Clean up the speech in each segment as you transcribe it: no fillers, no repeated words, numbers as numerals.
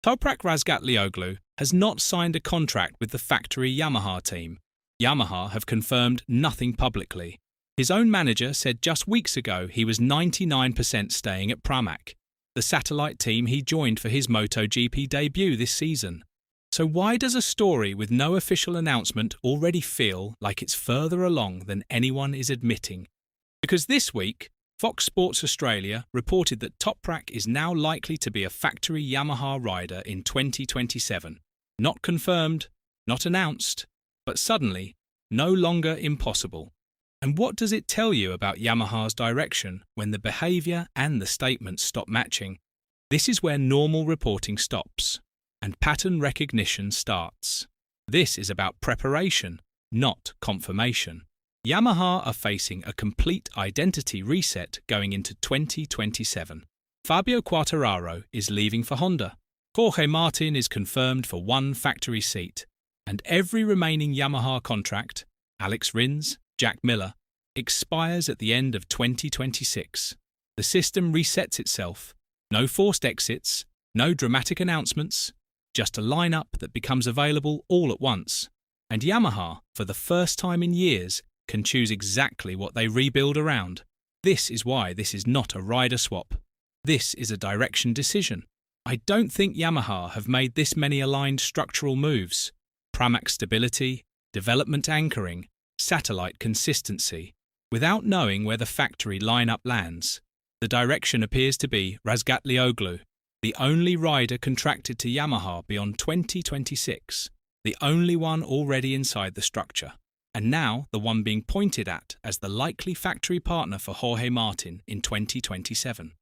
Toprak Razgatlioglu has not signed a contract with the factory Yamaha team. Yamaha have confirmed nothing publicly. His own manager said just weeks ago he was 99% staying at Pramac, the satellite team he joined for his MotoGP debut this season. So why does a story with no official announcement already feel like it's further along than anyone is admitting? Because this week, Fox Sports Australia reported that Toprak is now likely to be a factory Yamaha rider in 2027. Not confirmed, not announced, but suddenly no longer impossible. And what does it tell you about Yamaha's direction when the behaviour and the statements stop matching? This is where normal reporting stops and pattern recognition starts. This is about preparation, not confirmation. Yamaha are facing a complete identity reset going into 2027. Fabio Quartararo is leaving for Honda. Jorge Martin is confirmed for one factory seat. And every remaining Yamaha contract, Alex Rins, Jack Miller, expires at the end of 2026. The system resets itself. No forced exits, no dramatic announcements, just a lineup that becomes available all at once. And Yamaha, for the first time in years, can choose exactly what they rebuild around. This is why this is not a rider swap. This is a direction decision. I don't think Yamaha have made this many aligned structural moves. Pramac stability, development anchoring, satellite consistency, without knowing where the factory lineup lands. The direction appears to be Razgatlioglu, the only rider contracted to Yamaha beyond 2026, the only one already inside the structure, and now the one being pointed at as the likely factory partner for Jorge Martin in 2027.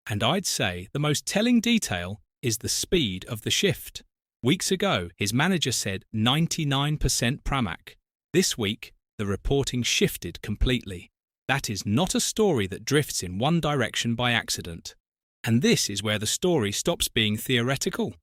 And I'd say the most telling detail is the speed of the shift. Weeks ago, his manager said 99% Pramac. This week, the reporting shifted completely. That is not a story that drifts in one direction by accident. And this is where the story stops being theoretical.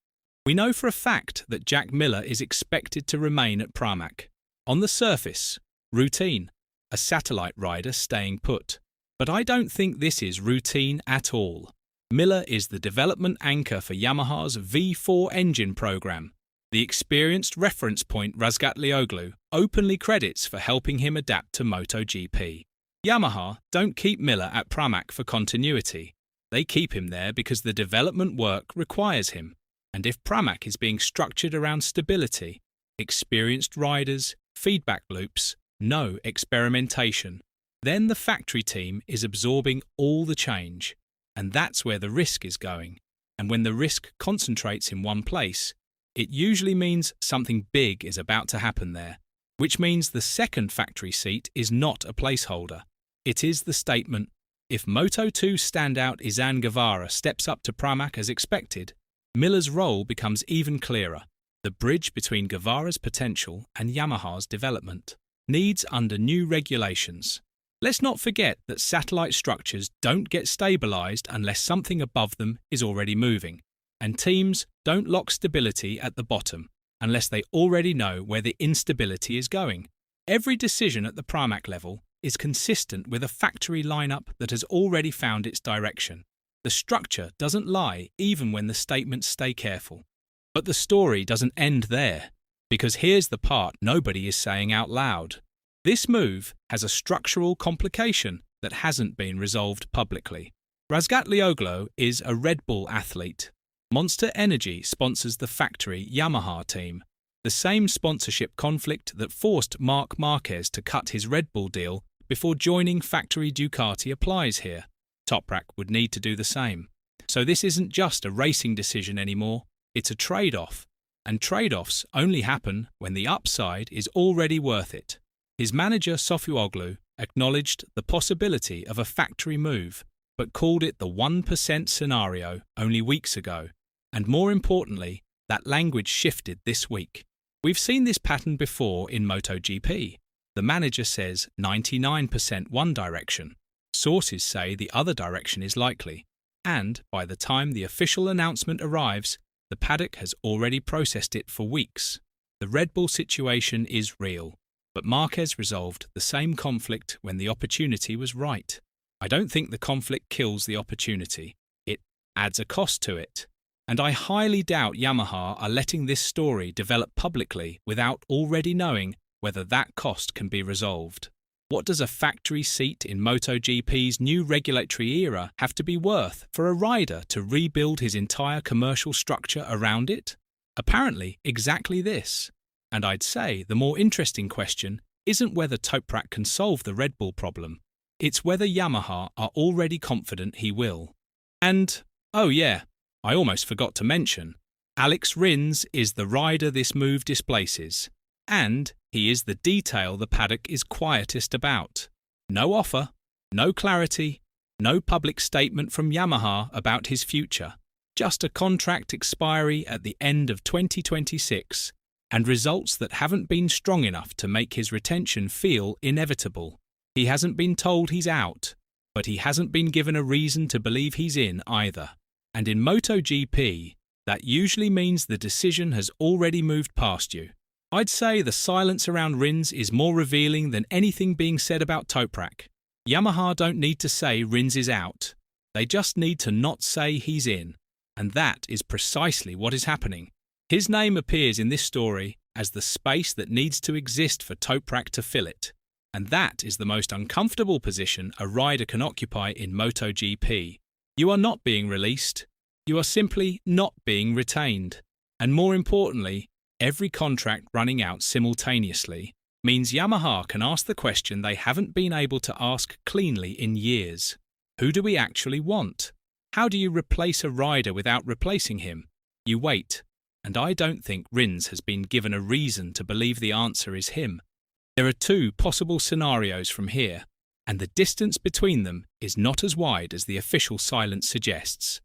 We know for a fact that Jack Miller is expected to remain at Pramac. On the surface, routine, a satellite rider staying put. But I don't think this is routine at all. Miller is the development anchor for Yamaha's V4 engine program. The experienced reference point Razgatlioglu openly credits for helping him adapt to MotoGP. Yamaha don't keep Miller at Pramac for continuity. They keep him there because the development work requires him. And if Pramac is being structured around stability, experienced riders, feedback loops, no experimentation, then the factory team is absorbing all the change. And that's where the risk is going. And when the risk concentrates in one place, it usually means something big is about to happen there, which means the second factory seat is not a placeholder. It is the statement, if Moto2 standout Izan Guevara steps up to Pramac as expected, Miller's role becomes even clearer. The bridge between Guevara's potential and Yamaha's development needs under new regulations. Let's not forget that satellite structures don't get stabilised unless something above them is already moving, and teams don't lock stability at the bottom unless they already know where the instability is going. Every decision at the Pramac level is consistent with a factory lineup that has already found its direction. The structure doesn't lie even when the statements stay careful. But the story doesn't end there, because here's the part nobody is saying out loud. This move has a structural complication that hasn't been resolved publicly. Razgatlioglu is a Red Bull athlete. Monster Energy sponsors the factory Yamaha team, the same sponsorship conflict that forced Marc Marquez to cut his Red Bull deal before joining factory Ducati applies here. Toprak would need to do the same. So this isn't just a racing decision anymore, it's a trade-off. And trade-offs only happen when the upside is already worth it. His manager Sofuoglu acknowledged the possibility of a factory move, but called it the 1% scenario only weeks ago. And more importantly, that language shifted this week. We've seen this pattern before in MotoGP. The manager says 99% one direction. Sources say the other direction is likely. And by the time the official announcement arrives, the paddock has already processed it for weeks. The Red Bull situation is real. But Marquez resolved the same conflict when the opportunity was right. I don't think the conflict kills the opportunity. It adds a cost to it. And I highly doubt Yamaha are letting this story develop publicly without already knowing whether that cost can be resolved. What does a factory seat in MotoGP's new regulatory era have to be worth for a rider to rebuild his entire commercial structure around it? Apparently, exactly this. And I'd say the more interesting question isn't whether Toprak can solve the Red Bull problem. It's whether Yamaha are already confident he will. And, oh yeah, I almost forgot to mention, Alex Rins is the rider this move displaces. And he is the detail the paddock is quietest about. No offer, no clarity, no public statement from Yamaha about his future. Just a contract expiry at the end of 2026, and results that haven't been strong enough to make his retention feel inevitable. He hasn't been told he's out, but he hasn't been given a reason to believe he's in either. And in MotoGP, that usually means the decision has already moved past you. I'd say the silence around Rins is more revealing than anything being said about Toprak. Yamaha don't need to say Rins is out. They just need to not say he's in. And that is precisely what is happening. His name appears in this story as the space that needs to exist for Toprak to fill it. And that is the most uncomfortable position a rider can occupy in MotoGP. You are not being released. You are simply not being retained. And more importantly, every contract running out simultaneously means Yamaha can ask the question they haven't been able to ask cleanly in years. Who do we actually want? How do you replace a rider without replacing him? You wait. And I don't think Rins has been given a reason to believe the answer is him. There are two possible scenarios from here, and the distance between them is not as wide as the official silence suggests.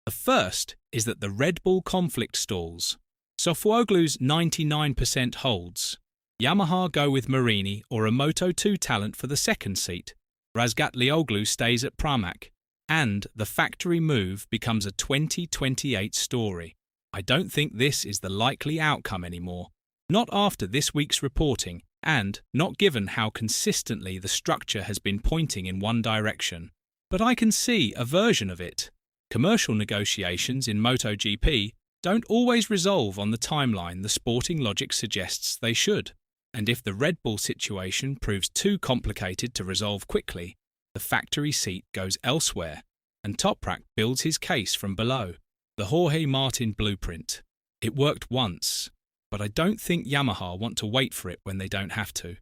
The first is that the Red Bull conflict stalls. Sofuoglu's 99% holds. Yamaha go with Marini or a Moto2 talent for the second seat. Razgatlioglu stays at Pramac, and the factory move becomes a 2028 story. I don't think this is the likely outcome anymore, not after this week's reporting, and not given how consistently the structure has been pointing in one direction. But I can see a version of it. Commercial negotiations in MotoGP don't always resolve on the timeline the sporting logic suggests they should. And if the Red Bull situation proves too complicated to resolve quickly, the factory seat goes elsewhere, and Toprak builds his case from below. The Jorge Martin blueprint. It worked once, but I don't think Yamaha want to wait for it when they don't have to.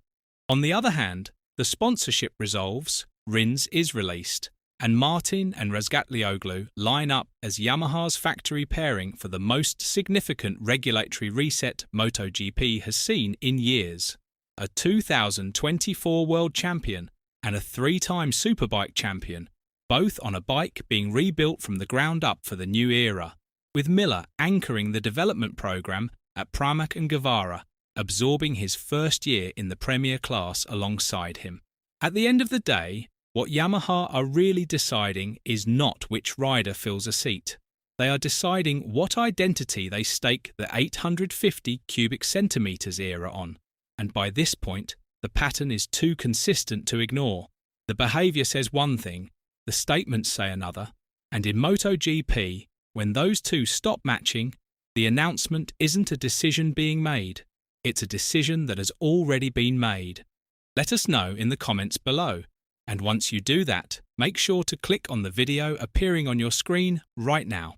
On the other hand, the sponsorship resolves, Rins is released, and Martin and Razgatlioglu line up as Yamaha's factory pairing for the most significant regulatory reset MotoGP has seen in years. A 2024 world champion and a three-time Superbike champion, both on a bike being rebuilt from the ground up for the new era, with Miller anchoring the development program at Pramac and Guevara, absorbing his first year in the Premier class alongside him. At the end of the day, what Yamaha are really deciding is not which rider fills a seat. They are deciding what identity they stake the 850 cubic centimetres era on, and by this point, the pattern is too consistent to ignore. The behaviour says one thing, the statements say another, and in MotoGP, when those two stop matching, the announcement isn't a decision being made, it's a decision that has already been made. Let us know in the comments below, and once you do that, make sure to click on the video appearing on your screen right now.